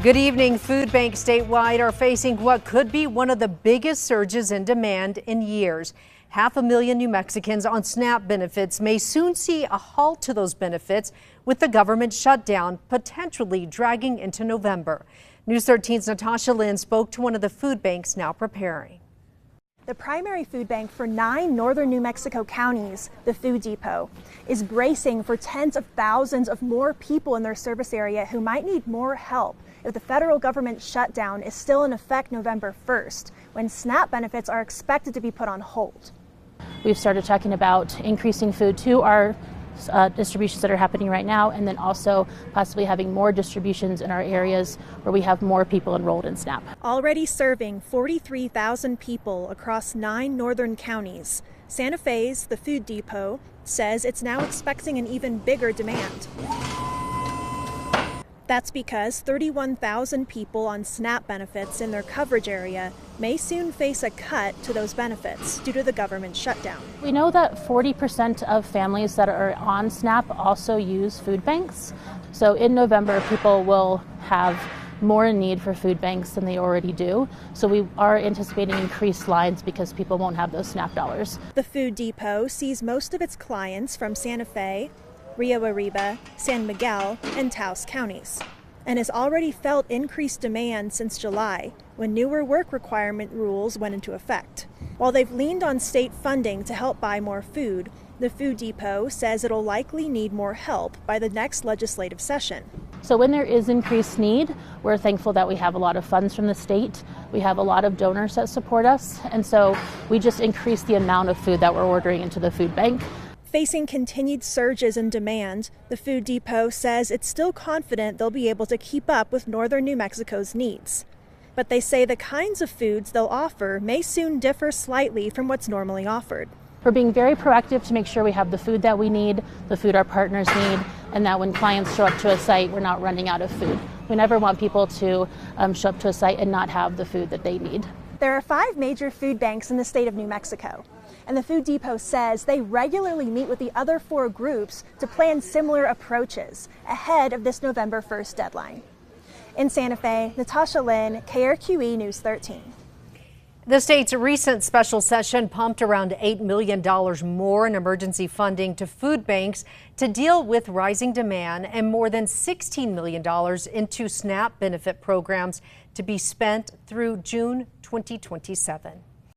Good evening. Food banks statewide are facing what could be one of the biggest surges in demand in years. 500,000 New Mexicans on SNAP benefits may soon see a halt to those benefits with the government shutdown potentially dragging into November. News 13's Natasha Lynn spoke to one of the food banks now preparing. The primary food bank for 9 northern New Mexico counties, the Food Depot, is bracing for tens of thousands of more people in their service area who might need more help if the federal government shutdown is still in effect November 1st, when SNAP benefits are expected to be put on hold. We've started talking about increasing food to our distributions that are happening right now, and then also possibly having more distributions in our areas where we have more people enrolled in SNAP. Already serving 43,000 people across 9 northern counties, Santa Fe's The Food Depot says it's now expecting an even bigger demand. That's because 31,000 people on SNAP benefits in their coverage area may soon face a cut to those benefits due to the government shutdown. We know that 40% of families that are on SNAP also use food banks. So in November, people will have more need for food banks than they already do. So we are anticipating increased lines because people won't have those SNAP dollars. The Food Depot sees most of its clients from Santa Fe, Rio Arriba, San Miguel, and Taos counties, and has already felt increased demand since July, when newer work requirement rules went into effect. While they've leaned on state funding to help buy more food, the Food Depot says it'll likely need more help by the next legislative session. So when there is increased need, we're thankful that we have a lot of funds from the state. We have a lot of donors that support us, and so we just increase the amount of food that we're ordering into the food bank. Facing continued surges in demand, the Food Depot says it's still confident they'll be able to keep up with northern New Mexico's needs. But they say the kinds of foods they'll offer may soon differ slightly from what's normally offered. We're being very proactive to make sure we have the food that we need, the food our partners need, and that when clients show up to a site, we're not running out of food. We never want people to show up to a site and not have the food that they need. There are 5 major food banks in the state of New Mexico, and the Food Depot says they regularly meet with the other 4 groups to plan similar approaches ahead of this November 1st deadline. In Santa Fe, Natasha Lynn, KRQE News 13. The state's recent special session pumped around $8 million more in emergency funding to food banks to deal with rising demand, and more than $16 million into SNAP benefit programs to be spent through June 2027.